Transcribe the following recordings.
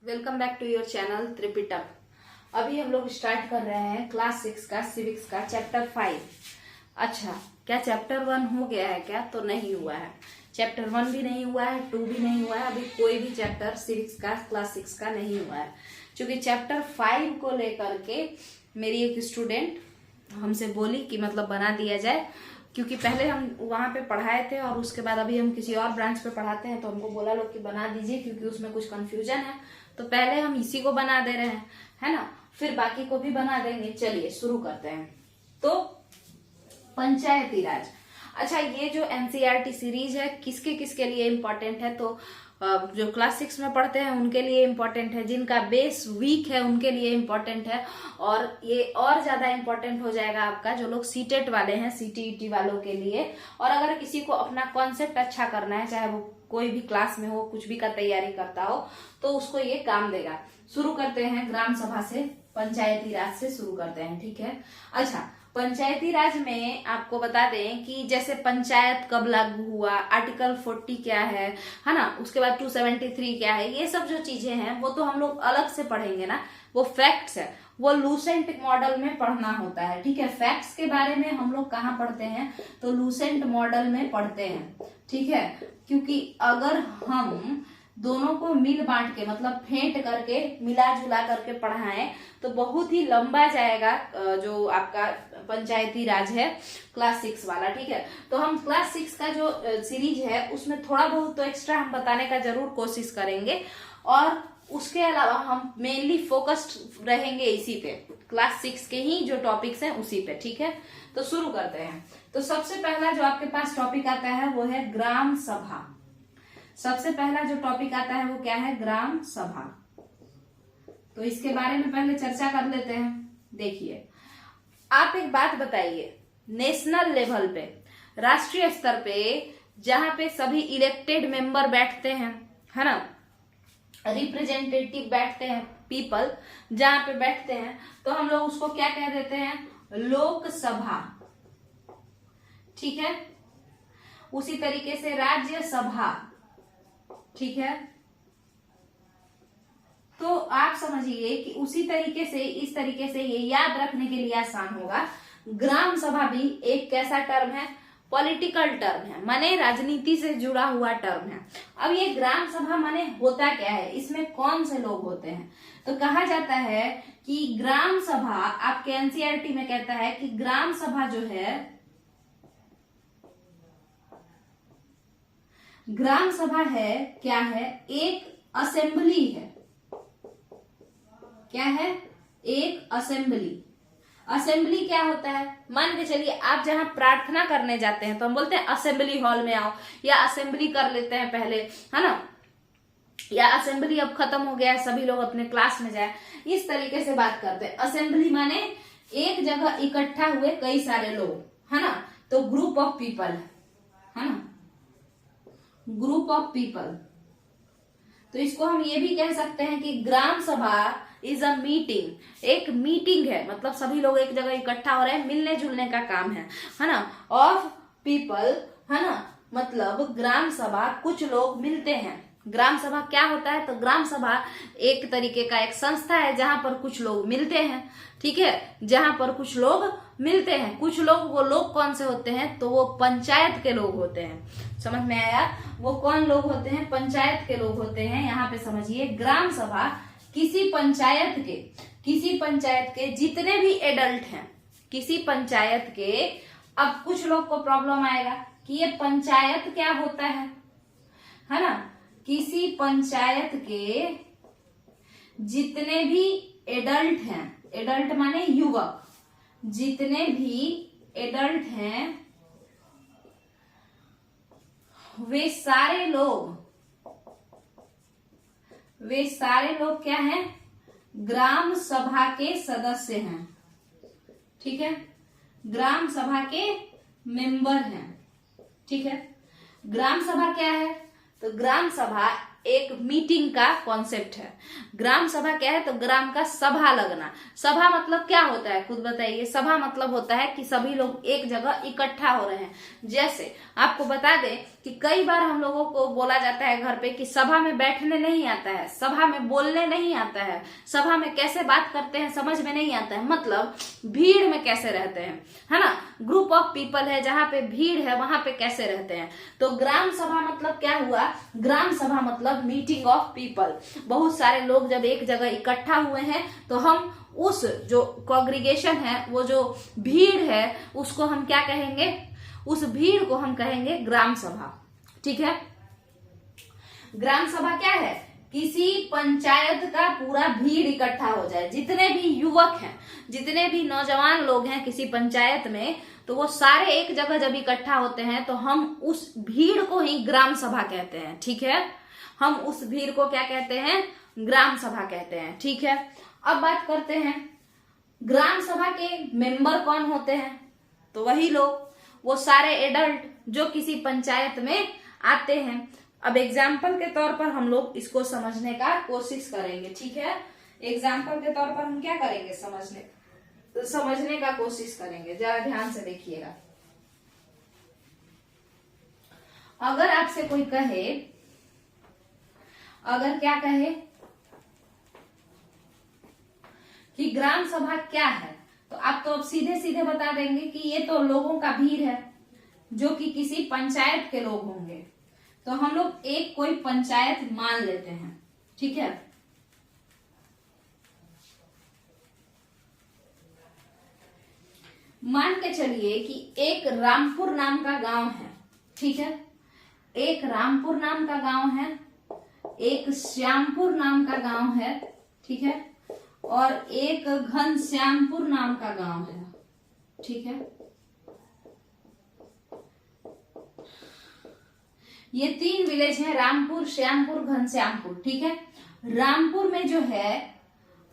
Welcome back to your channel Tripitak. अभी हम लोग स्टार्ट कर रहे हैं क्लास 6 का सिविक्स का चैप्टर 5। अच्छा, क्या चैप्टर 1 हो गया है क्या? तो नहीं हुआ है। चैप्टर 1 भी नहीं हुआ है, 2 भी नहीं हुआ है, अभी कोई भी चैप्टर सिविक्स का क्लास 6 का नहीं हुआ है। क्योंकि चैप्टर 5 को लेकर के मेरी एक स्टूडेंट हमसे बोली कि मतलब बना दिया जाए, क्योंकि पहले हम वहां पे पढ़ाए थे और उसके बाद अभी हम किसी और ब्रांच पे पढ़ाते हैं, तो हमको बोला लोग कि बना दीजिए क्योंकि उसमें कुछ कंफ्यूजन है। तो पहले हम इसी को बना दे रहे हैं, है ना, फिर बाकी को भी बना देंगे। चलिए शुरू करते हैं। तो पंचायती राज। अच्छा, ये जो एनसीईआरटी सीरीज है किसके किसके लिए इम्पोर्टेंट है? तो जो क्लास 6 में पढ़ते हैं उनके लिए इम्पोर्टेंट है, जिनका बेस वीक है उनके लिए इम्पोर्टेंट है, और ये और ज्यादा इम्पोर्टेंट हो जाएगा आपका जो लोग सीटेट वाले हैं, सीटीईटी वालों के लिए। और अगर किसी को अपना कॉन्सेप्ट अच्छा करना है, चाहे वो कोई भी क्लास में हो, कुछ भी का तैयारी करता हो, तो उसको ये काम देगा। शुरू करते हैं ग्राम सभा से, पंचायती राज से शुरू करते हैं, ठीक है। अच्छा, पंचायती राज में आपको बता दें कि जैसे पंचायत कब लागू हुआ, आर्टिकल 40 क्या है ना, उसके बाद 273 क्या है, ये सब जो चीजें हैं वो तो हम लोग अलग से पढ़ेंगे ना। वो फैक्ट्स है, वो लूसेंट मॉडल में पढ़ना होता है, ठीक है। फैक्ट्स के बारे में हम लोग कहाँ पढ़ते हैं? तो लूसेंट मॉडल में पढ़ते हैं, ठीक है। क्योंकि अगर हम दोनों को मिल बांट के, मतलब फेंट करके, मिला जुला करके पढ़ाएं तो बहुत ही लंबा जाएगा जो आपका पंचायती राज है क्लास 6 वाला, ठीक है। तो हम क्लास 6 का जो सीरीज है उसमें थोड़ा बहुत तो एक्स्ट्रा हम बताने का जरूर कोशिश करेंगे, और उसके अलावा हम मेनली फोकस्ड रहेंगे इसी पे, क्लास 6 के ही जो टॉपिक्स हैं उसी पे, ठीक है। तो शुरू करते हैं। तो सबसे पहला जो आपके पास टॉपिक आता है वो है ग्राम सभा। सबसे पहला जो टॉपिक आता है वो क्या है? ग्राम सभा। तो इसके बारे में पहले चर्चा कर लेते हैं। देखिए, आप एक बात बताइए, नेशनल लेवल पे, राष्ट्रीय स्तर पे, जहां पे सभी इलेक्टेड मेंबर बैठते हैं, है ना, रिप्रेजेंटेटिव बैठते हैं, पीपल जहां पे बैठते हैं, तो हम लोग उसको क्या कह देते हैं? लोकसभा, ठीक है। उसी तरीके से राज्यसभा, ठीक है। तो आप समझिए कि उसी तरीके से, इस तरीके से ये याद रखने के लिए आसान होगा। ग्राम सभा भी एक कैसा टर्म है? पॉलिटिकल टर्म है, माने राजनीति से जुड़ा हुआ टर्म है। अब ये ग्राम सभा माने होता क्या है, इसमें कौन से लोग होते हैं? तो कहा जाता है कि ग्राम सभा, आपके एनसीईआरटी में कहता है कि ग्राम सभा जो है, ग्राम सभा है, क्या है? एक असेंबली है। क्या है? एक असेंबली। असेंबली क्या होता है? मान के चलिए आप जहां प्रार्थना करने जाते हैं तो हम बोलते हैं असेंबली हॉल में आओ, या असेंबली कर लेते हैं पहले, है ना, या असेंबली अब खत्म हो गया है, सभी लोग अपने क्लास में जाए, इस तरीके से बात करते हैं। असेंबली माने एक जगह इकट्ठा हुए कई सारे लोग, है ना, तो ग्रुप ऑफ पीपल, है ना, ग्रुप ऑफ पीपल। तो इसको हम ये भी कह सकते हैं कि ग्राम सभा इज अ मीटिंग। एक मीटिंग है, मतलब सभी लोग एक जगह इकट्ठा हो रहे हैं, मिलने जुलने का काम है ना, ऑफ पीपल, है ना, मतलब ग्राम सभा कुछ लोग मिलते हैं। ग्राम सभा क्या होता है? तो ग्राम सभा एक तरीके का एक संस्था है जहां पर कुछ लोग मिलते हैं, ठीक है, जहां पर कुछ लोग मिलते हैं। कुछ लोग, वो लोग कौन से होते हैं? तो वो पंचायत के लोग होते हैं। समझ में आया? वो कौन लोग होते हैं? पंचायत के लोग होते हैं। यहाँ पे समझिए, ग्राम सभा किसी पंचायत के जितने भी एडल्ट हैं, किसी पंचायत के, अब कुछ लोग को प्रॉब्लम आएगा कि ये पंचायत क्या होता है ना, किसी पंचायत के जितने भी एडल्ट हैं, एडल्ट माने युवक, जितने भी एडल्ट हैं वे सारे लोग क्या हैं? ग्राम सभा के सदस्य हैं, ठीक है, ग्राम सभा के मेंबर हैं, ठीक है। ग्राम सभा क्या है? तो ग्राम सभा एक मीटिंग का कॉन्सेप्ट है। ग्राम सभा क्या है? तो ग्राम का सभा लगना। सभा मतलब क्या होता है, खुद बताइए। सभा मतलब होता है कि सभी लोग एक जगह इकट्ठा हो रहे हैं। जैसे आपको बता दें कि कई बार हम लोगों को बोला जाता है घर पे कि सभा में बैठने नहीं आता है, सभा में बोलने नहीं आता है, सभा में कैसे बात करते हैं समझ में नहीं आता है, मतलब भीड़ में कैसे रहते हैं, है ना। ग्रुप ऑफ पीपल है, जहां पे भीड़ है वहां पे कैसे रहते हैं। तो ग्राम सभा मतलब क्या हुआ, ग्राम सभा मतलब मीटिंग ऑफ पीपल। बहुत सारे लोग जब एक जगह इकट्ठा हुए हैं तो हम उस जो कॉन्ग्रीगेशन है, वो जो भीड़ है, उसको हम क्या कहेंगे, उस भीड़ को हम कहेंगे ग्राम सभा। ठीक है। ग्राम सभा क्या है, किसी पंचायत का पूरा भीड़ इकट्ठा हो जाए, जितने भी युवक हैं, जितने भी नौजवान लोग हैं किसी पंचायत में, तो वो सारे एक जगह जब इकट्ठा होते हैं तो हम उस भीड़ को ही ग्राम सभा कहते हैं। ठीक है, हम उस भीड़ को क्या कहते हैं, ग्राम सभा कहते हैं। ठीक है, अब बात करते हैं ग्राम सभा के मेंबर कौन होते हैं। तो वही लोग, वो सारे एडल्ट जो किसी पंचायत में आते हैं। अब एग्जाम्पल के तौर पर हम लोग इसको समझने का कोशिश करेंगे। ठीक है, एग्जाम्पल के तौर पर हम क्या करेंगे, समझने का कोशिश करेंगे। जरा ध्यान से देखिएगा। अगर आपसे कोई कहे, अगर क्या कहे कि ग्राम सभा क्या है, तो आप तो अब सीधे सीधे बता देंगे कि ये तो लोगों का भीड़ है जो कि किसी पंचायत के लोग होंगे। तो हम लोग एक कोई पंचायत मान लेते हैं। ठीक है, मान के चलिए कि एक रामपुर नाम का गांव है। ठीक है, एक रामपुर नाम का गांव है, एक श्यामपुर नाम का गांव है। ठीक है, और एक घनश्यामपुर नाम का गांव है। ठीक है, ये 3 विलेज हैं, रामपुर, श्यामपुर, घनश्यामपुर। ठीक है, रामपुर में जो है,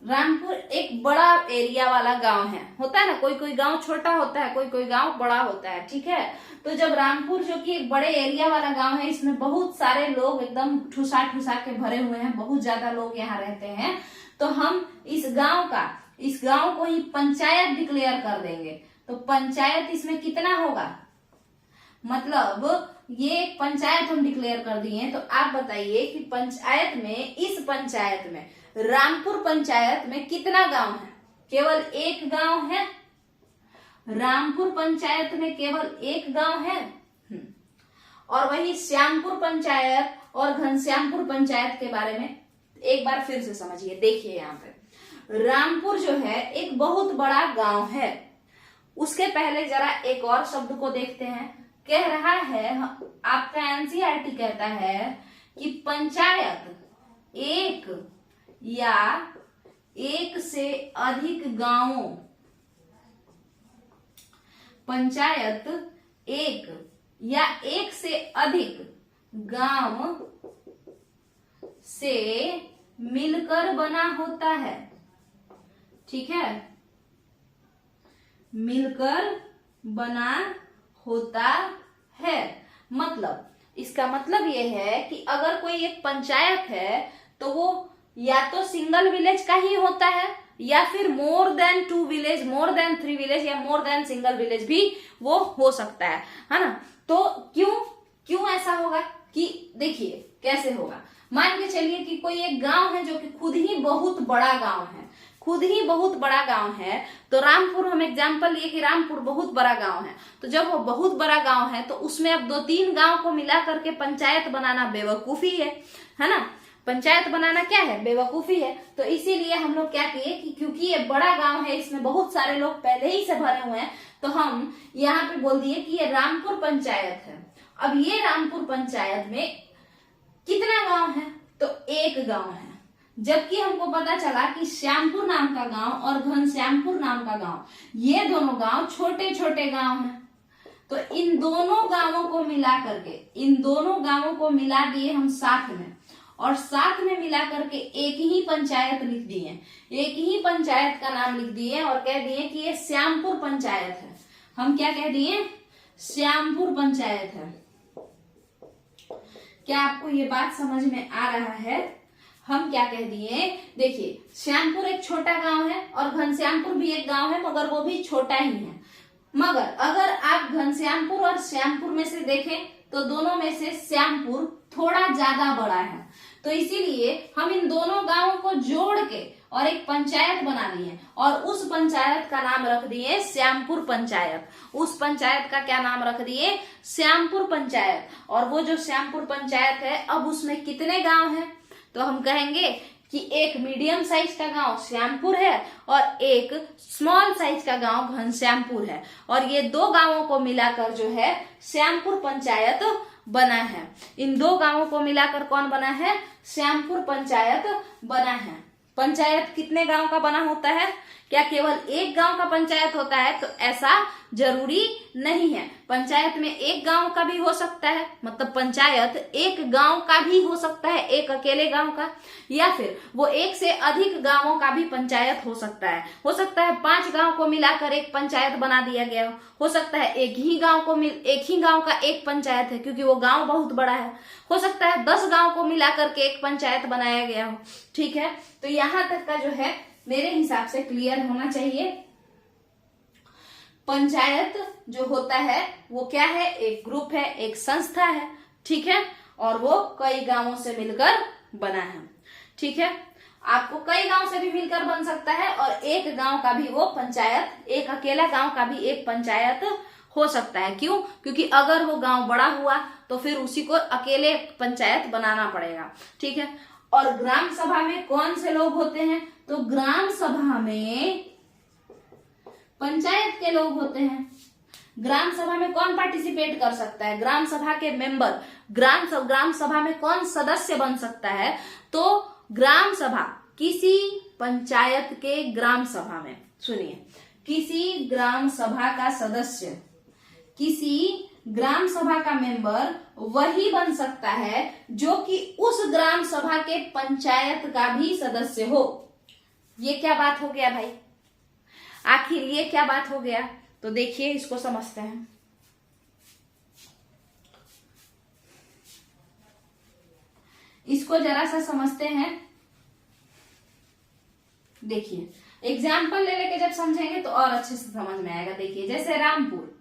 रामपुर एक बड़ा एरिया वाला गांव है। होता है ना, कोई कोई गांव छोटा होता है, कोई कोई गांव बड़ा होता है। ठीक है, तो जब रामपुर जो कि एक बड़े एरिया वाला गांव है, इसमें बहुत सारे लोग एकदम ठुसा ठुसा के भरे हुए हैं, बहुत ज्यादा लोग यहाँ रहते हैं, तो हम इस गांव को ही पंचायत डिक्लेयर कर देंगे। तो पंचायत इसमें कितना होगा, मतलब ये एक पंचायत हम डिक्लेयर कर दिए। तो आप बताइए कि पंचायत में, इस पंचायत में, रामपुर पंचायत में कितना गांव है, केवल एक गांव है। रामपुर पंचायत में केवल एक गांव है। और वही श्यामपुर पंचायत और घनश्यामपुर पंचायत के बारे में एक बार फिर से समझिए। देखिए यहाँ पे रामपुर जो है एक बहुत बड़ा गांव है। उसके पहले जरा एक और शब्द को देखते हैं। कह रहा है, आपका एनसीईआरटी कहता है कि पंचायत एक या एक से अधिक गांवों, पंचायत एक या एक से अधिक गांव से मिलकर बना होता है। ठीक है, मिलकर बना होता है। मतलब इसका मतलब ये है कि अगर कोई एक पंचायत है तो वो या तो सिंगल विलेज का ही होता है, या फिर more than 2 village, more than 3 village, या मोर देन सिंगल विलेज भी वो हो सकता है ना। तो क्यों ऐसा होगा कि देखिए कैसे होगा। मान के चलिए कि कोई एक गांव है जो कि खुद ही बहुत बड़ा गांव है, खुद ही बहुत बड़ा गांव है। तो रामपुर, हम एग्जांपल लिए कि रामपुर बहुत बड़ा गांव है। तो जब वो बहुत बड़ा गांव है तो उसमें अब 2-3 गांव को मिला करके पंचायत बनाना बेवकूफी है ना। पंचायत बनाना क्या है, बेवकूफी है। तो इसीलिए हम लोग क्या किए कि क्योंकि ये बड़ा गांव है, इसमें बहुत सारे लोग पहले ही से भरे हुए हैं, तो हम यहाँ पे बोल दिए कि ये रामपुर पंचायत है। अब ये रामपुर पंचायत में कितना गांव है, तो एक गांव है। जबकि हमको पता चला कि श्यामपुर नाम का गांव और घनश्यामपुर नाम का गांव, ये दोनों गांव छोटे छोटे गांव हैं। तो इन दोनों गांवों को मिला करके, इन दोनों गांवों को मिला दिए हम साथ में, और साथ में मिला करके एक ही पंचायत लिख दिए, एक ही पंचायत का नाम लिख दिए और कह दिए कि ये श्यामपुर पंचायत है। हम क्या कह दिए, श्यामपुर पंचायत है। क्या आपको ये बात समझ में आ रहा है? हम क्या कह दिए, देखिए श्यामपुर एक छोटा गांव है और घनश्यामपुर भी एक गांव है, मगर वो भी छोटा ही है। मगर अगर आप घनश्यामपुर और श्यामपुर में से देखें तो दोनों में से श्यामपुर थोड़ा ज्यादा बड़ा है, तो इसीलिए हम इन दोनों गांवों को जोड़ के और एक पंचायत बना लिए और उस पंचायत का नाम रख दिए श्यामपुर पंचायत। उस पंचायत का क्या नाम रख दिए? श्यामपुर पंचायत। और वो जो श्यामपुर पंचायत है, अब उसमें कितने गांव हैं? तो हम कहेंगे कि एक मीडियम साइज का गांव श्यामपुर है और एक स्मॉल साइज का गांव घनश्यामपुर है, और ये दो गांवों को मिलाकर जो है श्यामपुर पंचायत बना है। इन दो गांवों को मिलाकर कौन बना है? श्यामपुर पंचायत बना है। पंचायत कितने गांव का बना होता है? क्या केवल एक गांव का पंचायत होता है? तो ऐसा जरूरी नहीं है। पंचायत में एक गांव का भी हो सकता है, मतलब पंचायत एक गांव का भी हो सकता है, एक अकेले गांव का, या फिर वो एक से अधिक गांवों का भी पंचायत हो सकता है। हो सकता है 5 गांव को मिलाकर एक पंचायत बना दिया गया हो सकता है एक ही गांव का एक पंचायत है क्योंकि वो गांव बहुत बड़ा है। हो सकता है 10 गांव को मिलाकर के एक पंचायत बनाया गया हो। ठीक है, तो यहां तक का जो है मेरे हिसाब से क्लियर होना चाहिए। पंचायत जो होता है वो क्या है? एक ग्रुप है, एक संस्था है। ठीक है, और वो कई गांवों से मिलकर बना है। ठीक है, आपको कई गांव से भी मिलकर बन सकता है और एक गांव का भी वो पंचायत, एक अकेला गांव का भी एक पंचायत हो सकता है। क्यों? क्योंकि अगर वो गांव बड़ा हुआ तो फिर उसी को अकेले पंचायत बनाना पड़ेगा। ठीक है, और ग्राम सभा में कौन से लोग होते हैं? तो ग्राम सभा में पंचायत के लोग होते हैं। ग्राम सभा में कौन पार्टिसिपेट कर सकता है? ग्राम सभा के मेंबर। ग्राम सभा में कौन सदस्य बन सकता है? तो ग्राम सभा, किसी पंचायत के ग्राम सभा में, सुनिए, किसी ग्राम सभा का सदस्य, किसी ग्राम सभा का मेंबर वही बन सकता है जो कि उस ग्राम सभा के पंचायत का भी सदस्य हो। ये क्या बात हो गया भाई? आखिर ये क्या बात हो गया? तो देखिए, इसको समझते हैं। इसको जरा सा समझते हैं। देखिए, एग्जाम्पल ले लेके जब समझेंगे तो और अच्छे से समझ में आएगा। देखिए, जैसे रामपुर,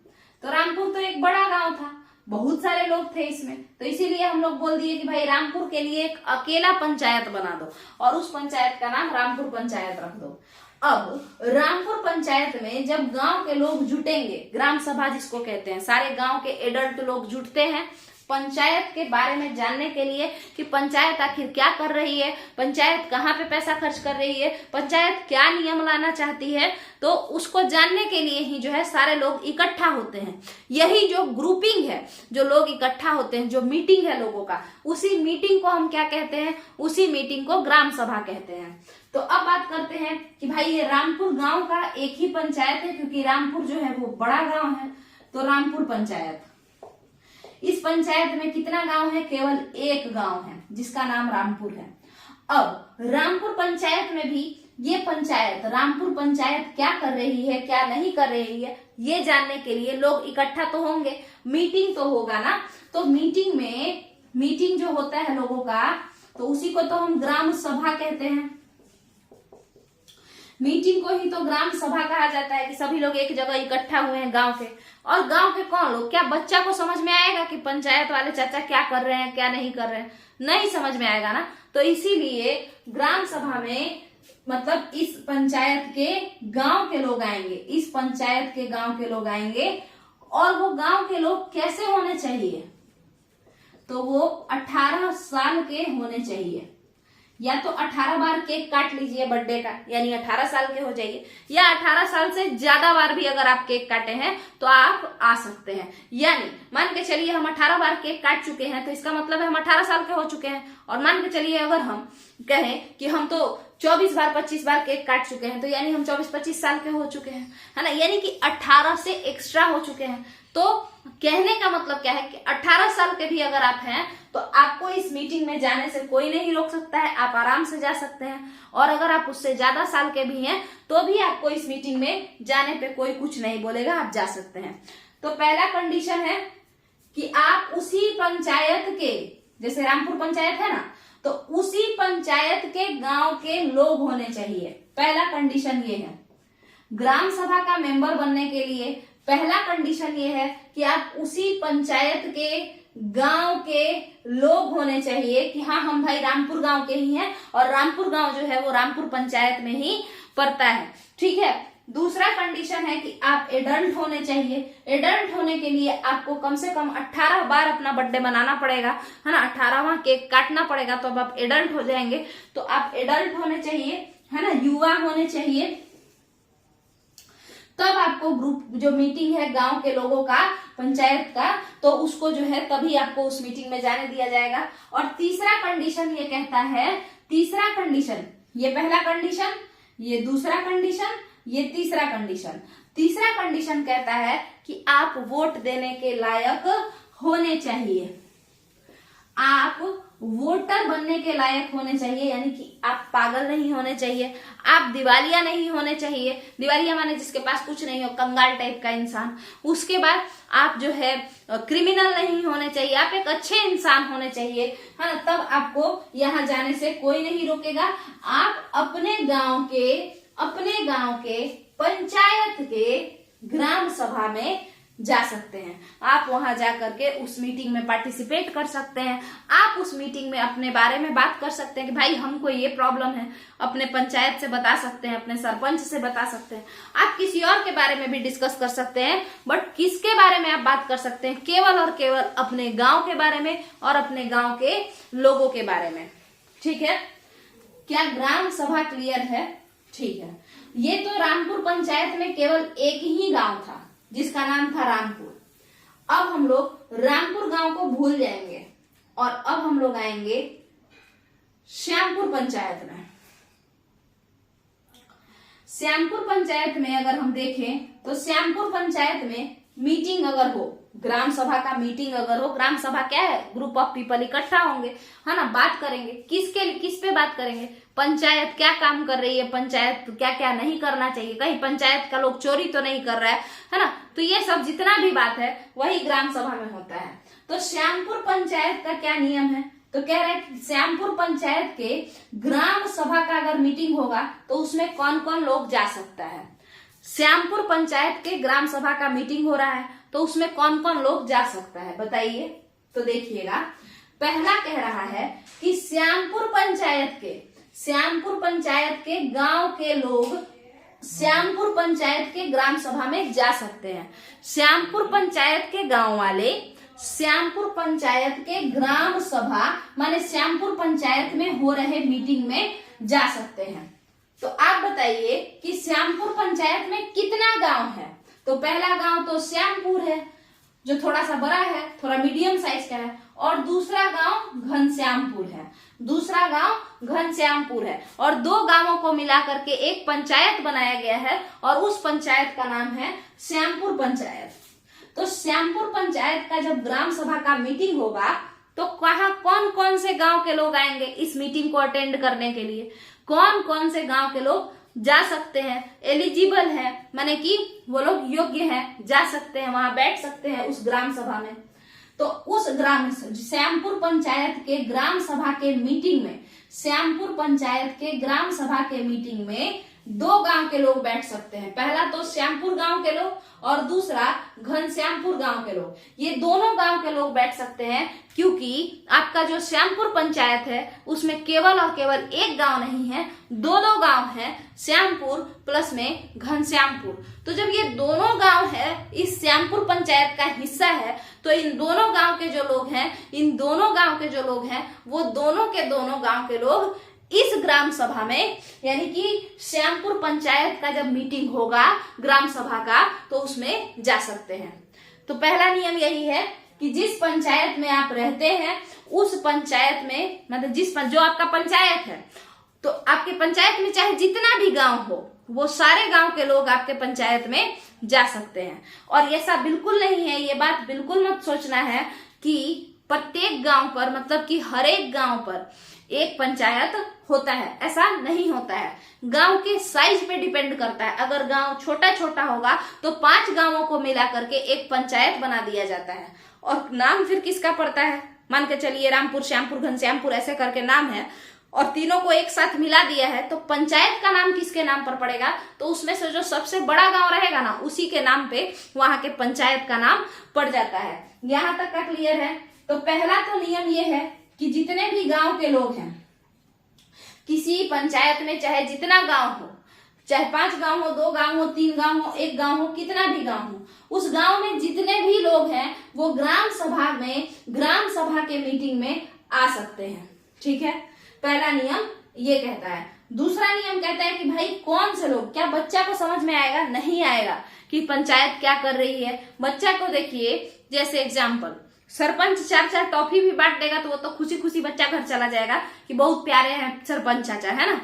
तो रामपुर तो एक बड़ा गांव था, बहुत सारे लोग थे इसमें, तो इसीलिए हम लोग बोल दिए कि भाई रामपुर के लिए एक अकेला पंचायत बना दो और उस पंचायत का नाम रामपुर पंचायत रख दो। अब रामपुर पंचायत में जब गांव के लोग जुटेंगे, ग्राम सभा जिसको कहते हैं, सारे गांव के एडल्ट लोग जुटते हैं पंचायत के बारे में जानने के लिए कि पंचायत आखिर क्या कर रही है, पंचायत कहाँ पे पैसा खर्च कर रही है, पंचायत क्या नियम लाना चाहती है, तो उसको जानने के लिए ही जो है सारे लोग इकट्ठा होते हैं। यही जो ग्रुपिंग है, जो लोग इकट्ठा होते हैं, जो मीटिंग है लोगों का, उसी मीटिंग को हम क्या कहते हैं? उसी मीटिंग को ग्राम सभा कहते हैं। तो अब बात करते हैं कि भाई ये रामपुर गांव का एक ही पंचायत है, क्योंकि रामपुर जो है वो बड़ा गांव है, तो रामपुर पंचायत। इस पंचायत में कितना गांव है? केवल एक गांव है जिसका नाम रामपुर है। अब रामपुर पंचायत में भी ये पंचायत, रामपुर पंचायत क्या कर रही है, क्या नहीं कर रही है, ये जानने के लिए लोग इकट्ठा तो होंगे, मीटिंग तो होगा ना। तो मीटिंग जो होता है लोगों का, तो उसी को तो हम ग्राम सभा कहते हैं। मीटिंग को ही तो ग्राम सभा कहा जाता है कि सभी लोग एक जगह इकट्ठा हुए हैं गांव के। और गांव के कौन लोग? क्या बच्चा को समझ में आएगा कि पंचायत वाले चाचा क्या कर रहे हैं, क्या नहीं कर रहे हैं? नहीं समझ में आएगा ना। तो इसीलिए ग्राम सभा में मतलब इस पंचायत के गांव के लोग आएंगे, इस पंचायत के गांव के लोग आएंगे। और वो गांव के लोग कैसे होने चाहिए? तो वो 18 साल के होने चाहिए। या तो 18 बार केक काट लीजिए बर्थडे का, यानी 18 साल के हो जाइए, या 18 साल से ज्यादा बार भी अगर आप केक काटे हैं तो आप आ सकते हैं। यानी मान के चलिए हम 18 बार केक काट चुके हैं, तो इसका मतलब है हम 18 साल के हो चुके हैं। और मान के चलिए अगर हम कहें कि हम तो 24 बार 25 बार केक काट चुके हैं, तो यानी हम 24-25 साल के हो चुके हैं, है ना। यानी कि 18 से एक्स्ट्रा हो चुके हैं। तो कहने का मतलब क्या है कि 18 साल के भी अगर आप हैं तो आपको इस मीटिंग में जाने से कोई नहीं रोक सकता है, आप आराम से जा सकते हैं। और अगर आप उससे ज्यादा साल के भी हैं तो भी आपको इस मीटिंग में जाने पे कोई कुछ नहीं बोलेगा, आप जा सकते हैं। तो पहला कंडीशन है कि आप उसी पंचायत के, जैसे रामपुर पंचायत है ना, तो उसी पंचायत के गांव के लोग होने चाहिए। पहला कंडीशन ये है। ग्राम सभा का मेंबर बनने के लिए पहला कंडीशन ये है कि आप उसी पंचायत के गांव के लोग होने चाहिए कि हाँ हम भाई रामपुर गांव के ही हैं और रामपुर गांव जो है वो रामपुर पंचायत में ही पड़ता है। ठीक है। दूसरा कंडीशन है कि आप एडल्ट होने चाहिए। एडल्ट होने के लिए आपको कम से कम 18 बार अपना बर्थडे मनाना पड़ेगा, है ना, 18वां केक काटना पड़ेगा, तो अब आप एडल्ट हो जाएंगे। तो आप एडल्ट होने चाहिए, है ना, युवा होने चाहिए, तब आपको ग्रुप जो मीटिंग है गांव के लोगों का, पंचायत का, तो उसको जो है तभी आपको उस मीटिंग में जाने दिया जाएगा। और तीसरा कंडीशन ये कहता है, तीसरा कंडीशन, ये पहला कंडीशन, ये दूसरा कंडीशन, ये तीसरा कंडीशन। तीसरा कंडीशन कहता है कि आप वोट देने के लायक होने चाहिए, आप वोटर बनने के लायक होने चाहिए, यानी कि आप पागल नहीं होने चाहिए, आप दिवालिया नहीं होने चाहिए। दिवालिया माने जिसके पास कुछ नहीं हो, कंगाल टाइप का इंसान। उसके बाद आप जो है क्रिमिनल नहीं होने चाहिए, आप एक अच्छे इंसान होने चाहिए, है ना, तब आपको यहाँ जाने से कोई नहीं रोकेगा। आप अपने गांव के पंचायत के ग्राम सभा में जा सकते हैं। आप वहां जा करके उस मीटिंग में पार्टिसिपेट कर सकते हैं। आप उस मीटिंग में अपने बारे में बात कर सकते हैं कि भाई हमको ये प्रॉब्लम है, अपने पंचायत से बता सकते हैं, अपने सरपंच से बता सकते हैं। आप किसी और के बारे में भी डिस्कस कर सकते हैं, बट किसके बारे में आप बात कर सकते हैं? केवल और केवल अपने गांव के बारे में और अपने गांव के लोगों के बारे में। ठीक है, क्या ग्राम सभा क्लियर है? ठीक है। ये तो रामपुर पंचायत में केवल एक ही गांव था जिसका नाम था रामपुर। अब हम लोग रामपुर गांव को भूल जाएंगे और अब हम लोग आएंगे श्यामपुर पंचायत में। श्यामपुर पंचायत में अगर हम देखें तो श्यामपुर पंचायत में मीटिंग अगर हो, ग्राम सभा का मीटिंग अगर हो, ग्राम सभा क्या है? ग्रुप ऑफ पीपल इकट्ठा होंगे, है ना, बात करेंगे। किस पे बात करेंगे? पंचायत क्या काम कर रही है, पंचायत क्या क्या नहीं करना चाहिए, कहीं पंचायत का लोग चोरी तो नहीं कर रहा है ना, तो ये सब जितना भी बात है वही ग्राम सभा में होता है। तो श्यामपुर पंचायत का क्या नियम है? तो कह रहे हैं श्यामपुर पंचायत के ग्राम सभा का अगर मीटिंग होगा तो उसमें कौन कौन लोग जा सकता है। श्यामपुर पंचायत के ग्राम सभा का मीटिंग हो रहा है तो उसमें कौन कौन लोग जा सकता है बताइए। तो देखिएगा, पहला कह रहा है कि श्यामपुर पंचायत के गांव के लोग श्यामपुर पंचायत के ग्राम सभा में जा सकते हैं। श्यामपुर पंचायत के गांव वाले श्यामपुर पंचायत के ग्राम सभा माने श्यामपुर पंचायत में हो रहे मीटिंग में जा सकते हैं। तो आप बताइए कि श्यामपुर पंचायत में कितना गांव है? तो पहला गांव तो श्यामपुर है जो थोड़ा सा बड़ा है, थोड़ा मीडियम साइज का है, और दूसरा गांव घनश्यामपुर है, और दो गांवों को मिलाकर के एक पंचायत बनाया गया है और उस पंचायत का नाम है श्यामपुर पंचायत। तो श्यामपुर पंचायत का जब ग्राम सभा का मीटिंग होगा तो कहाँ कौन कौन से गांव के लोग आएंगे इस मीटिंग को अटेंड करने के लिए? कौन कौन से गांव के लोग जा सकते हैं, एलिजिबल है, माने कि वो लोग योग्य हैं, जा सकते हैं, वहां बैठ सकते हैं उस ग्राम सभा में। तो उस श्यामपुर पंचायत के ग्राम सभा के मीटिंग में, श्यामपुर पंचायत के ग्राम सभा के मीटिंग में दो गांव के लोग बैठ सकते हैं। पहला तो श्यामपुर गांव के लोग और दूसरा घनश्यामपुर गांव के लोग। ये दोनों गांव के लोग बैठ सकते हैं क्योंकि आपका जो श्यामपुर पंचायत है उसमें केवल और केवल एक गांव नहीं है, दो गांव हैं, श्यामपुर प्लस में घनश्यामपुर। तो जब ये दोनों गांव है इस श्यामपुर पंचायत का हिस्सा है तो इन दोनों गांव के जो लोग हैं, वो दोनों के दोनों गांव के लोग इस ग्राम सभा में, यानी कि श्यामपुर पंचायत का जब मीटिंग होगा ग्राम सभा का, तो उसमें जा सकते हैं। तो पहला नियम यही है कि जिस पंचायत में आप रहते हैं उस पंचायत में, मतलब जो आपका पंचायत है, तो आपके पंचायत में चाहे जितना भी गांव हो वो सारे गांव के लोग आपके पंचायत में जा सकते हैं। और ऐसा बिल्कुल नहीं है, ये बात बिल्कुल मत सोचना है कि प्रत्येक गांव पर, मतलब कि हर एक गांव पर एक पंचायत होता है, ऐसा नहीं होता है। गांव के साइज पे डिपेंड करता है। अगर गांव छोटा छोटा होगा तो 5 गांवों को मिला करके एक पंचायत बना दिया जाता है। और नाम फिर किसका पड़ता है? मान के चलिए रामपुर, श्यामपुर, घनश्यामपुर ऐसे करके नाम है और तीनों को एक साथ मिला दिया है, तो पंचायत का नाम किसके नाम पर पड़ेगा? तो उसमें से जो सबसे बड़ा गांव रहेगा ना, उसी के नाम पे वहां के पंचायत का नाम पड़ जाता है। यहां तक का क्लियर है? तो पहला तो नियम ये है कि जितने भी गांव के लोग हैं, किसी पंचायत में चाहे जितना गांव हो, चाहे 5 गांव हो, 2 गांव हो, 3 गांव हो, 1 गांव हो, कितना भी गांव हो, उस गांव में जितने भी लोग हैं वो ग्राम सभा के मीटिंग में आ सकते हैं। ठीक है, पहला नियम ये कहता है। दूसरा नियम कहता है कि भाई कौन से लोग, क्या बच्चा को समझ में आएगा? नहीं आएगा कि पंचायत क्या कर रही है। बच्चा को देखिए, जैसे एग्जाम्पल, सरपंच 4 टॉफी भी बांट देगा तो वो तो खुशी खुशी बच्चा घर चला जाएगा कि बहुत प्यारे हैं सरपंच चाचा, है ना।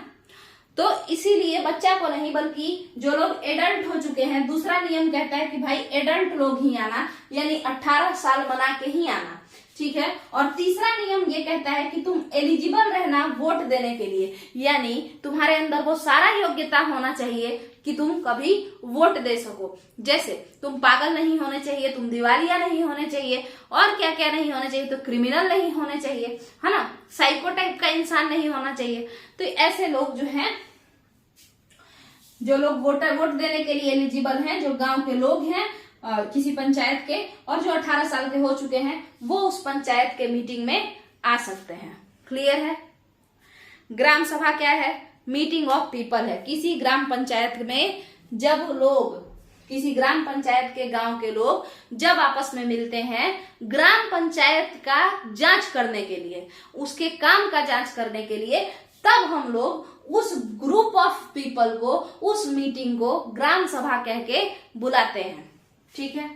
तो इसीलिए बच्चा को नहीं, बल्कि जो लोग एडल्ट हो चुके हैं, दूसरा नियम कहता है कि भाई एडल्ट लोग ही आना, यानी 18 साल बना के ही आना। ठीक है, और तीसरा नियम ये कहता है कि तुम एलिजिबल रहना वोट देने के लिए, यानी तुम्हारे अंदर वो सारा योग्यता होना चाहिए कि तुम कभी वोट दे सको। जैसे तुम पागल नहीं होने चाहिए, तुम दिवालिया नहीं होने चाहिए, और क्या क्या नहीं होने चाहिए, तो क्रिमिनल नहीं होने चाहिए, है ना, साइको टाइप का इंसान नहीं होना चाहिए। तो ऐसे लोग जो हैं, जो लोग वोट देने के लिए एलिजिबल हैं, जो गांव के लोग हैं किसी पंचायत के, और जो 18 साल के हो चुके हैं, वो उस पंचायत के मीटिंग में आ सकते हैं। क्लियर है? ग्राम सभा क्या है? मीटिंग ऑफ पीपल है। किसी ग्राम पंचायत में जब लोग, किसी ग्राम पंचायत के गांव के लोग जब आपस में मिलते हैं ग्राम पंचायत का जांच करने के लिए, उसके काम का जांच करने के लिए, तब हम लोग उस ग्रुप ऑफ पीपल को, उस मीटिंग को ग्राम सभा कह के बुलाते हैं। ठीक है,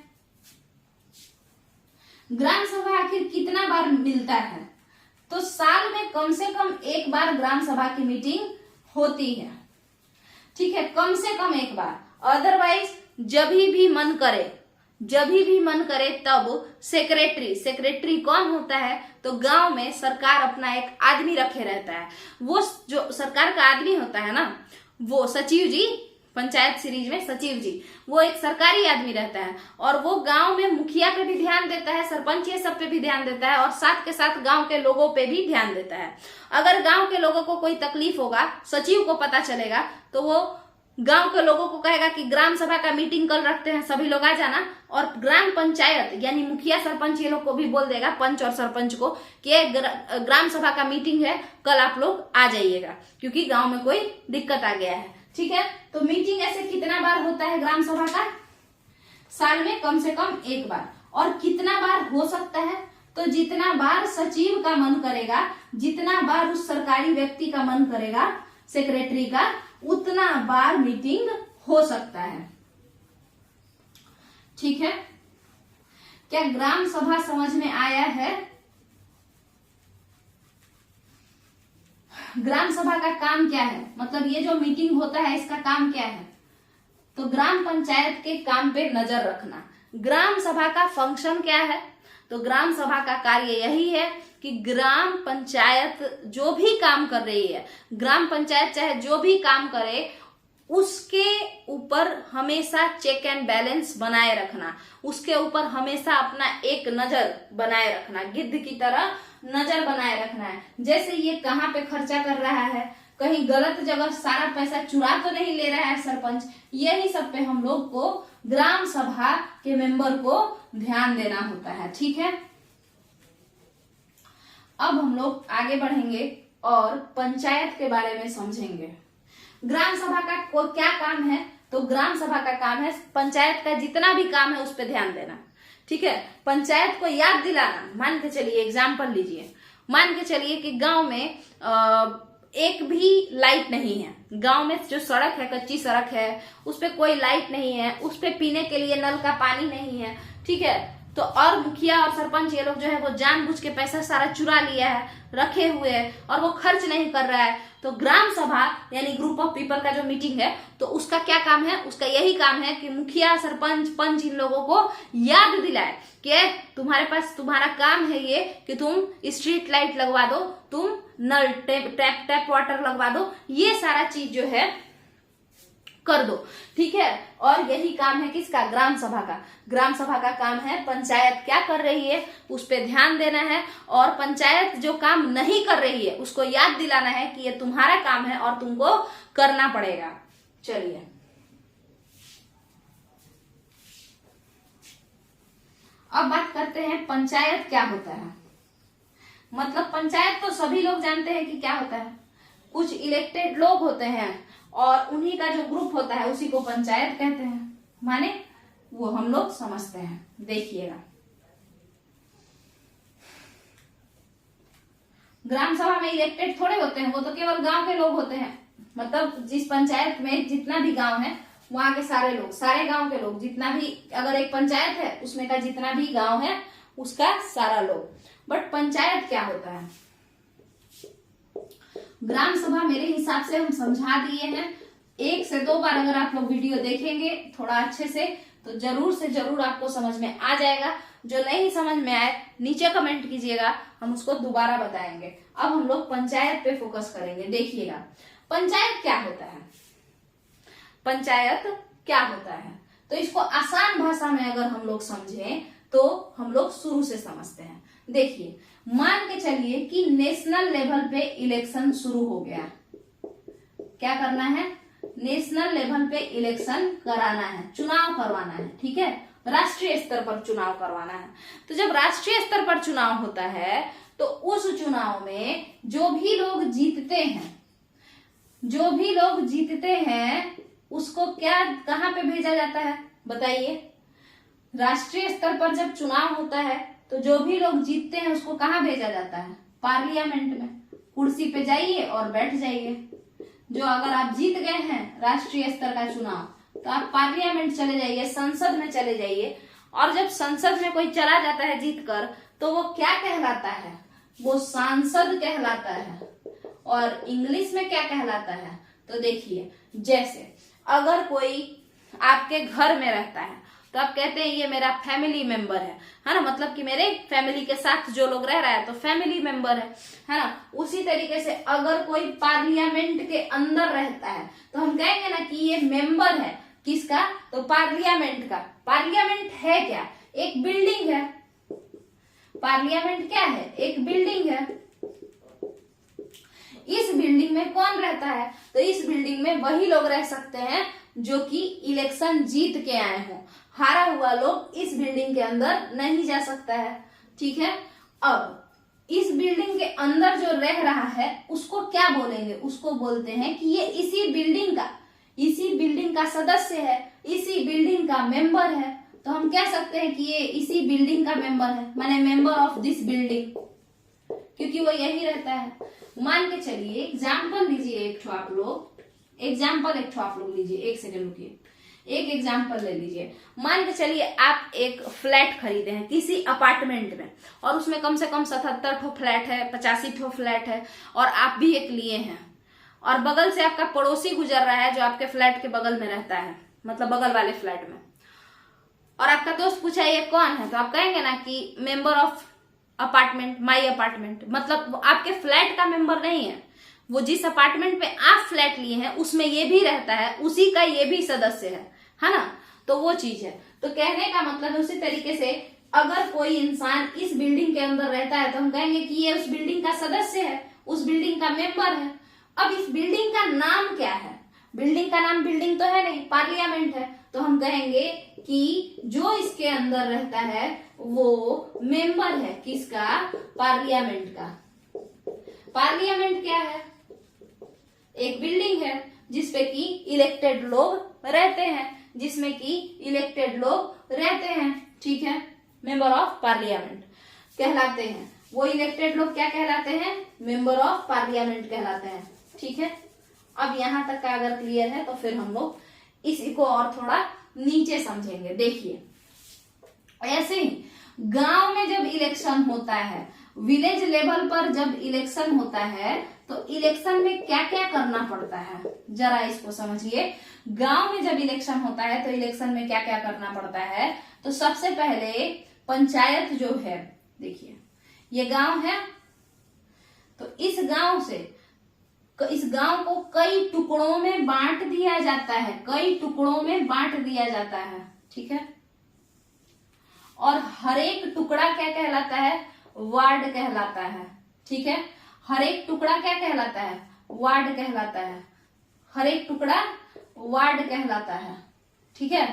ग्राम सभा आखिर कितना बार मिलता है? तो साल में कम से कम 1 बार ग्राम सभा की मीटिंग होती है। ठीक है, कम से कम 1 बार, अदरवाइज जब भी मन करे तब सेक्रेटरी कौन होता है? तो गांव में सरकार अपना एक आदमी रखे रहता है, वो जो सरकार का आदमी होता है ना, वो सचिव जी, पंचायत सीरीज में सचिव जी, वो एक सरकारी आदमी रहता है, और वो गांव में मुखिया पे भी ध्यान देता है, सरपंच ये सब पे भी ध्यान देता है, और साथ के साथ गांव के लोगों पे भी ध्यान देता है। अगर गांव के लोगों को कोई तकलीफ होगा, सचिव को पता चलेगा, तो वो गांव के लोगों को कहेगा कि ग्राम सभा का मीटिंग कल रखते हैं, सभी लोग आ जाना। और ग्राम पंचायत यानी मुखिया सरपंच ये लोग को भी बोल देगा, पंच और सरपंच को, कि ग्राम सभा का मीटिंग है, कल आप लोग आ जाइएगा, क्योंकि गांव में कोई दिक्कत आ गया है। ठीक है, तो मीटिंग ऐसे कितना बार होता है ग्राम सभा का? साल में कम से कम 1 बार। और कितना बार हो सकता है? तो जितना बार सचिव का मन करेगा, जितना बार उस सरकारी व्यक्ति का मन करेगा, सेक्रेटरी का, उतना बार मीटिंग हो सकता है। ठीक है, क्या ग्राम सभा समझ में आया है? ग्राम सभा का काम क्या है, मतलब ये जो मीटिंग होता है इसका काम क्या है? तो ग्राम पंचायत के काम पे नजर रखना। ग्राम सभा का फंक्शन क्या है? तो ग्राम सभा का कार्य यही है कि ग्राम पंचायत जो भी काम कर रही है, ग्राम पंचायत चाहे जो भी काम करे, उसके ऊपर हमेशा चेक एंड बैलेंस बनाए रखना, उसके ऊपर हमेशा अपना एक नजर बनाए रखना, गिद्ध की तरह नजर बनाए रखना है। जैसे ये कहाँ पे खर्चा कर रहा है, कहीं गलत जगह सारा पैसा चुरा तो नहीं ले रहा है सरपंच, यही सब पे हम लोग को, ग्राम सभा के मेंबर को ध्यान देना होता है। ठीक है, अब हम लोग आगे बढ़ेंगे और पंचायत के बारे में समझेंगे। ग्राम सभा का क्या काम है? तो ग्राम सभा का काम है पंचायत का जितना भी काम है उस पर ध्यान देना। ठीक है, पंचायत को याद दिलाना। मान के चलिए, एग्जाम्पल लीजिए, मान के चलिए कि गांव में एक भी लाइट नहीं है, गांव में जो सड़क है, कच्ची सड़क है, उस पे कोई लाइट नहीं है, उस पे पीने के लिए नल का पानी नहीं है। ठीक है, तो और मुखिया और सरपंच ये लोग जो है वो जानबूझ के पैसा सारा चुरा लिया है, रखे हुए है, और वो खर्च नहीं कर रहा है। तो ग्राम सभा यानी ग्रुप ऑफ पीपल का जो मीटिंग है, तो उसका क्या काम है? उसका यही काम है कि मुखिया, सरपंच, पंच इन लोगों को याद दिलाए कि तुम्हारे पास, तुम्हारा काम है ये कि तुम स्ट्रीट लाइट लगवा दो, तुम नल टैप वाटर लगवा दो, ये सारा चीज जो है कर दो। ठीक है, और यही काम है किसका? ग्राम सभा का। ग्राम सभा का काम है पंचायत क्या कर रही है उस पे ध्यान देना है, और पंचायत जो काम नहीं कर रही है उसको याद दिलाना है कि ये तुम्हारा काम है और तुमको करना पड़ेगा। चलिए अब बात करते हैं पंचायत क्या होता है। मतलब पंचायत तो सभी लोग जानते हैं कि क्या होता है, कुछ इलेक्टेड लोग होते हैं और उन्हीं का जो ग्रुप होता है उसी को पंचायत कहते हैं, माने वो हम लोग समझते हैं। देखिएगा, ग्राम सभा में इलेक्टेड थोड़े होते हैं, वो तो केवल गांव के लोग होते हैं। मतलब जिस पंचायत में जितना भी गांव है वहां के सारे लोग, सारे गांव के लोग, जितना भी, अगर एक पंचायत है उसमें का जितना भी गांव है उसका सारा लोग। बट पंचायत क्या होता है, ग्राम सभा मेरे हिसाब से हम समझा दिए हैं। 1 से 2 बार अगर आप लोग वीडियो देखेंगे थोड़ा अच्छे से तो जरूर से जरूर आपको समझ में आ जाएगा। जो नहीं समझ में आए नीचे कमेंट कीजिएगा, हम उसको दोबारा बताएंगे। अब हम लोग पंचायत पे फोकस करेंगे। देखिएगा पंचायत क्या होता है, पंचायत क्या होता है, तो इसको आसान भाषा में अगर हम लोग समझें तो हम लोग शुरू से समझते हैं। देखिए, मान के चलिए कि नेशनल लेवल पे इलेक्शन शुरू हो गया। क्या करना है, नेशनल लेवल पे इलेक्शन कराना है, चुनाव करवाना है, ठीक है, राष्ट्रीय स्तर पर चुनाव करवाना है। तो जब राष्ट्रीय स्तर पर चुनाव होता है तो उस चुनाव में जो भी लोग जीतते हैं उसको क्या, कहाँ पे भेजा जाता है बताइए। राष्ट्रीय स्तर पर जब चुनाव होता है तो जो भी लोग जीतते हैं उसको कहाँ भेजा जाता है, पार्लियामेंट में। कुर्सी पे जाइए और बैठ जाइए। जो अगर आप जीत गए हैं राष्ट्रीय स्तर का चुनाव तो आप पार्लियामेंट चले जाइए, संसद में चले जाइए। और जब संसद में कोई चला जाता है जीतकर तो वो क्या कहलाता है, वो सांसद कहलाता है। और इंग्लिश में क्या कहलाता है, तो देखिए, जैसे अगर कोई आपके घर में रहता है तो आप कहते हैं ये मेरा फैमिली मेंबर है ना, मतलब कि मेरे फैमिली के साथ जो लोग रह रहा है तो फैमिली मेंबर है ना। उसी तरीके से अगर कोई पार्लियामेंट के अंदर रहता है तो हम कहेंगे ना कि ये मेंबर है, किसका, तो पार्लियामेंट का। पार्लियामेंट है क्या, एक बिल्डिंग है। पार्लियामेंट क्या है, एक बिल्डिंग है। इस बिल्डिंग में कौन रहता है, तो इस बिल्डिंग में वही लोग रह सकते हैं जो कि इलेक्शन जीत के आए हों। हारा हुआ लोग इस बिल्डिंग के अंदर नहीं जा सकता है, ठीक है। अब इस बिल्डिंग के अंदर जो रह रहा है उसको क्या बोलेंगे, उसको बोलते हैं कि ये इसी बिल्डिंग का सदस्य है, इसी बिल्डिंग का मेंबर है। तो हम कह सकते हैं कि ये इसी बिल्डिंग का मेंबर है, माने मेंबर ऑफ दिस बिल्डिंग, क्योंकि वो यही रहता है। मान के चलिए एग्जाम्पल लीजिए एक ठो आप लोग लीजिए, एक सेकंड रुकिए, एक एग्जाम्पल ले लीजिए। मान के चलिए आप एक फ्लैट खरीदे हैं किसी अपार्टमेंट में और उसमें कम से कम 77 ठो फ्लैट है, 85 ठो फ्लैट है और आप भी एक लिए हैं। और बगल से आपका पड़ोसी गुजर रहा है जो आपके फ्लैट के बगल में रहता है, मतलब बगल वाले फ्लैट में। और आपका दोस्त पूछा ये कौन है, तो आप कहेंगे ना कि member of apartment, my apartment. मतलब आपके फ्लैट का मेंबर नहीं है, वो जिस अपार्टमेंट में आप फ्लैट लिए हैं उसमें ये भी रहता है, उसी का ये भी सदस्य है ना। तो वो चीज है। तो कहने का मतलब उसी तरीके से अगर कोई इंसान इस बिल्डिंग के अंदर रहता है तो हम कहेंगे कि ये उस बिल्डिंग का सदस्य है, उस बिल्डिंग का मेंबर है। अब इस बिल्डिंग का नाम क्या है, बिल्डिंग का नाम बिल्डिंग तो है नहीं, पार्लियामेंट है। तो हम कहेंगे कि जो इसके अंदर रहता है वो मेंबर है, किसका, पार्लियामेंट का। पार्लियामेंट क्या है, एक बिल्डिंग है जिसपे कि इलेक्टेड लोग रहते हैं, ठीक है, मेंबर ऑफ पार्लियामेंट कहलाते हैं। वो इलेक्टेड लोग क्या कहलाते हैं, मेंबर ऑफ पार्लियामेंट कहलाते हैं, ठीक है। अब यहां तक का अगर क्लियर है तो फिर हम लोग इसी को और थोड़ा नीचे समझेंगे। देखिए, ऐसे ही गांव में जब इलेक्शन होता है, विलेज लेवल पर जब इलेक्शन होता है तो इलेक्शन में क्या क्या करना पड़ता है, जरा इसको समझिए। गांव में जब इलेक्शन होता है तो इलेक्शन में क्या क्या करना पड़ता है, तो सबसे पहले पंचायत जो है, देखिए ये गांव है, तो इस गांव को कई टुकड़ों में बांट दिया जाता है, ठीक है। और हर एक टुकड़ा क्या कहलाता है, वार्ड कहलाता है, ठीक है। हर एक टुकड़ा क्या कहलाता है, वार्ड कहलाता है, हर एक टुकड़ा वार्ड कहलाता है, ठीक है।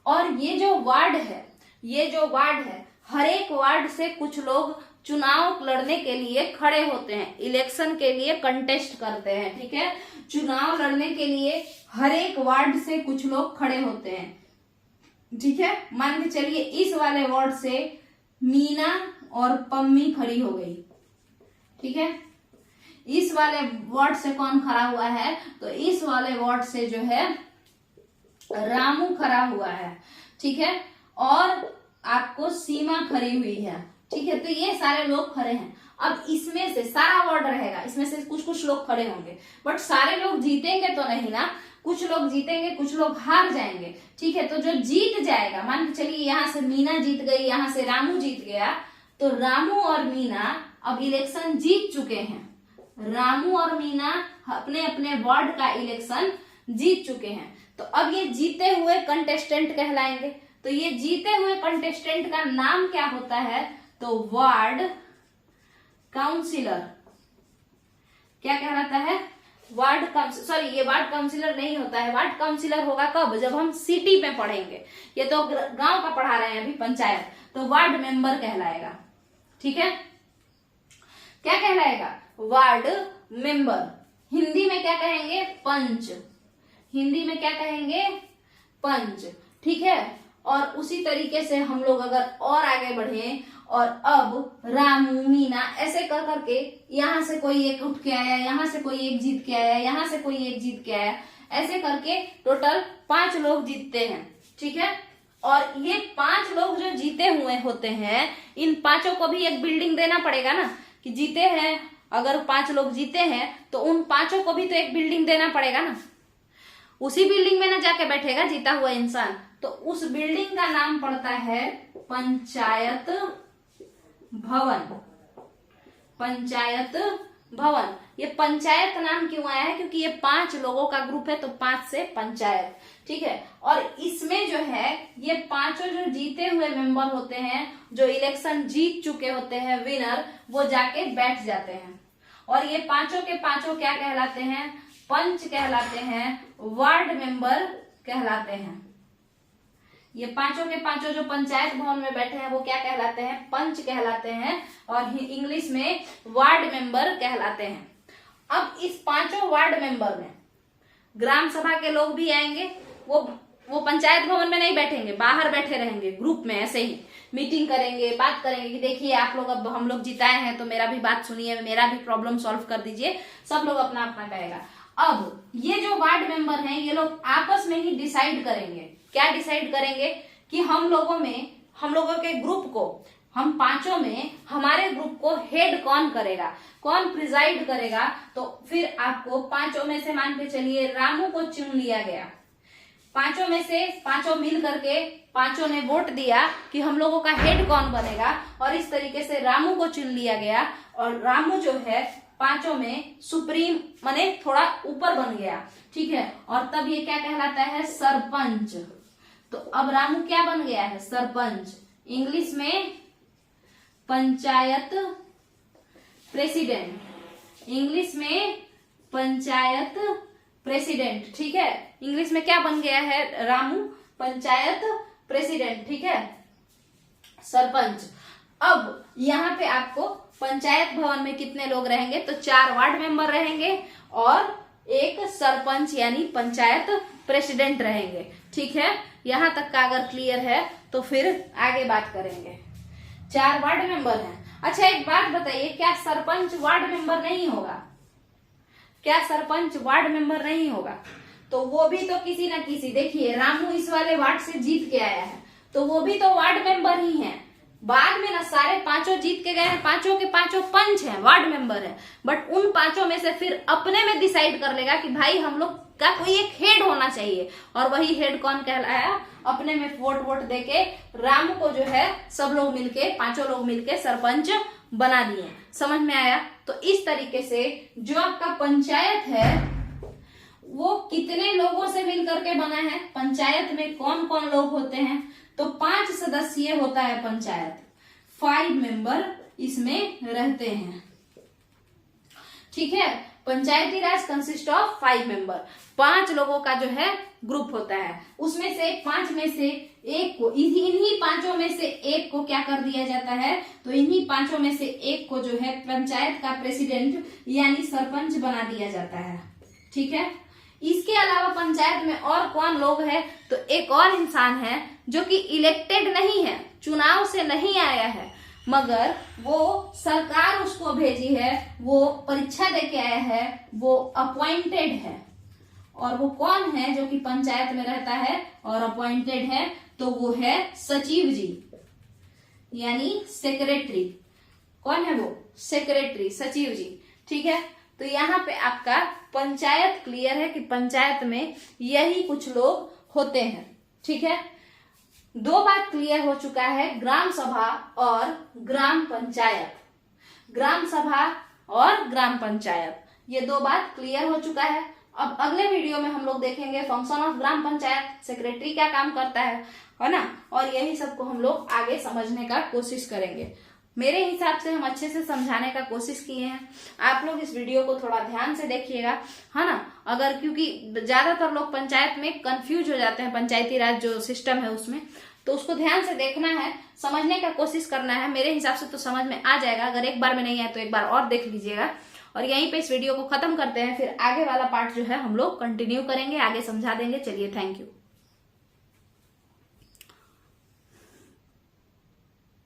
और ये जो वार्ड है ये जो वार्ड है, हर एक वार्ड से कुछ लोग चुनाव लड़ने के लिए खड़े होते हैं, इलेक्शन के लिए कंटेस्ट करते हैं। ठीक है, चुनाव लड़ने के लिए हर एक वार्ड से कुछ लोग खड़े होते हैं। ठीक है, मान के चलिए इस वाले वार्ड से मीना और पम्मी खड़ी हो गई। ठीक है, इस वाले वार्ड से कौन खड़ा हुआ है, तो इस वाले वार्ड से जो है रामू खड़ा हुआ है। ठीक है, और आपको सीमा खड़ी हुई है। ठीक है, तो ये सारे लोग खड़े हैं। अब इसमें से सारा वार्ड रहेगा, इसमें से कुछ कुछ लोग खड़े होंगे, बट सारे लोग जीतेंगे तो नहीं ना, कुछ लोग जीतेंगे, कुछ लोग हार जाएंगे। ठीक है, तो जो जीत जाएगा, मान के चलिए यहाँ से मीना जीत गई, यहाँ से रामू जीत गया, तो रामू और मीना अब इलेक्शन जीत चुके हैं। रामू और मीना अपने अपने वार्ड का इलेक्शन जीत चुके हैं। तो अब ये जीते हुए कंटेस्टेंट कहलाएंगे। तो ये जीते हुए कंटेस्टेंट का नाम क्या होता है, तो वार्ड काउंसिलर। क्या कहलाता है, वार्ड काउंसिलर। सॉरी, ये वार्ड काउंसिलर नहीं होता है, वार्ड काउंसिलर होगा कब, जब हम सिटी में पढ़ेंगे। ये तो गांव का पढ़ा रहे हैं अभी, पंचायत, तो वार्ड मेंबर कहलाएगा। ठीक है, क्या कहलाएगा, वार्ड मेंबर। हिंदी में क्या कहेंगे, पंच। हिंदी में क्या कहेंगे, पंच। ठीक है, और उसी तरीके से हम लोग अगर और आगे बढ़े, और अब रामू मीना ऐसे कर करके यहाँ से कोई एक उठ के आया, यहाँ से कोई एक जीत के आया, यहाँ से कोई एक जीत के आया, ऐसे करके टोटल 5 लोग जीतते हैं। ठीक है, और ये 5 लोग जो जीते हुए होते हैं, इन 5 को भी एक बिल्डिंग देना पड़ेगा ना, कि जीते हैं, अगर 5 लोग जीते हैं तो उन 5 को भी तो एक बिल्डिंग देना पड़ेगा ना। उसी बिल्डिंग में ना जाके बैठेगा जीता हुआ इंसान, तो उस बिल्डिंग का नाम पड़ता है पंचायत भवन। पंचायत भवन। ये पंचायत नाम क्यों आया है, क्योंकि ये 5 लोगों का ग्रुप है, तो 5 से पंचायत। ठीक है, और इसमें जो है ये 5 जो जीते हुए मेंबर होते हैं, जो इलेक्शन जीत चुके होते हैं, विनर, वो जाके बैठ जाते हैं। और ये 5 के 5 क्या कहलाते हैं, पंच कहलाते हैं, वार्ड मेंबर कहलाते हैं। ये 5 के 5 जो पंचायत भवन में बैठे हैं, वो क्या कहलाते हैं, पंच कहलाते हैं, और इंग्लिश में वार्ड मेंबर कहलाते हैं। अब इस 5 वार्ड मेंबर में ग्राम सभा के लोग भी आएंगे। वो पंचायत भवन में नहीं बैठेंगे, बाहर बैठे रहेंगे, ग्रुप में ऐसे ही मीटिंग करेंगे, बात करेंगे कि देखिए आप लोग, अब हम लोग जिताए हैं तो मेरा भी बात सुनिए, मेरा भी प्रॉब्लम सॉल्व कर दीजिए। सब लोग अपना अपना कहेगा। अब ये जो वार्ड मेंबर हैं, ये लोग आपस में ही डिसाइड करेंगे। क्या डिसाइड करेंगे, कि हम लोगों के ग्रुप को, हम 5 में हमारे ग्रुप को हेड कौन करेगा, कौन प्रिजाइड करेगा। तो फिर आपको 5 में से मान के चलिए रामू को चुन लिया गया। 5 में से 5 मिल करके 5 ने वोट दिया कि हम लोगों का हेड कौन बनेगा, और इस तरीके से रामू को चुन लिया गया। और रामू जो है 5 में सुप्रीम, माने थोड़ा ऊपर बन गया। ठीक है, और तब ये क्या कहलाता है, सरपंच। तो अब रामू क्या बन गया है, सरपंच। इंग्लिश में पंचायत प्रेसिडेंट। इंग्लिश में पंचायत प्रेसिडेंट। ठीक है, इंग्लिश में क्या बन गया है रामू, पंचायत प्रेसिडेंट। ठीक है, सरपंच। अब यहाँ पे आपको पंचायत भवन में कितने लोग रहेंगे, तो 4 वार्ड मेंबर रहेंगे और एक सरपंच यानी पंचायत प्रेसिडेंट रहेंगे। ठीक है, यहां तक का अगर क्लियर है तो फिर आगे बात करेंगे। 4 वार्ड मेंबर हैं। अच्छा, एक बात बताइए, क्या सरपंच वार्ड मेंबर नहीं होगा, क्या सरपंच वार्ड मेंबर नहीं होगा? तो वो भी तो किसी न किसी, देखिए रामू इस वाले वार्ड से जीत के आया है, तो वो भी तो वार्ड मेंबर ही है। बाद में ना सारे 5 जीत के गए हैं, 5 के 5 पंच हैं, वार्ड मेंबर है, बट उन 5 में से फिर अपने में डिसाइड कर लेगा कि भाई हम लोग का कोई एक हेड होना चाहिए, और वही हेड कौन कहलाया, अपने में वोट देके रामू को जो है सब लोग मिलके, 5 लोग मिलके सरपंच बना दिए। समझ में आया? तो इस तरीके से जो आपका पंचायत है वो कितने लोगों से मिलकर के बना है, पंचायत में कौन कौन लोग होते हैं, तो 5 सदस्यीय होता है पंचायत, 5 मेंबर इसमें रहते हैं। ठीक है, पंचायती राज कंसिस्ट ऑफ 5 मेंबर, 5 लोगों का जो है ग्रुप होता है। उसमें से 5 में से एक को, इन्हीं 5 में से एक को क्या कर दिया जाता है, तो इन्हीं 5 में से एक को जो है पंचायत का प्रेसिडेंट यानी सरपंच बना दिया जाता है। ठीक है। इसके अलावा पंचायत में और कौन लोग हैं, तो एक और इंसान है जो कि इलेक्टेड नहीं है, चुनाव से नहीं आया है, मगर वो सरकार उसको भेजी है, वो परीक्षा देके आया है, वो अपॉइंटेड है। और वो कौन है जो कि पंचायत में रहता है और अपॉइंटेड है, तो वो है सचिव जी यानी सेक्रेटरी। कौन है वो? सेक्रेटरी, सचिव जी। ठीक है। तो यहाँ पे आपका पंचायत क्लियर है कि पंचायत में यही कुछ लोग होते हैं। ठीक है। 2 बात क्लियर हो चुका है, ग्राम सभा और ग्राम पंचायत। ग्राम सभा और ग्राम पंचायत, ये 2 बात क्लियर हो चुका है। अब अगले वीडियो में हम लोग देखेंगे function of gram panchayat, secretary क्या काम करता है ना, और यही सबको हम लोग आगे समझने का कोशिश करेंगे। मेरे हिसाब से हम अच्छे से समझाने का कोशिश किए हैं। आप लोग इस वीडियो को थोड़ा ध्यान से देखिएगा, है ना। अगर क्योंकि ज्यादातर लोग पंचायत में कंफ्यूज हो जाते हैं, पंचायती राज जो सिस्टम है उसमें, तो उसको ध्यान से देखना है, समझने का कोशिश करना है। मेरे हिसाब से तो समझ में आ जाएगा, अगर एक बार में नहीं आए तो एक बार और देख लीजिएगा। और यहीं पे इस वीडियो को खत्म करते हैं, फिर आगे वाला पार्ट जो है हम लोग कंटिन्यू करेंगे, आगे समझा देंगे। चलिए, थैंक यू।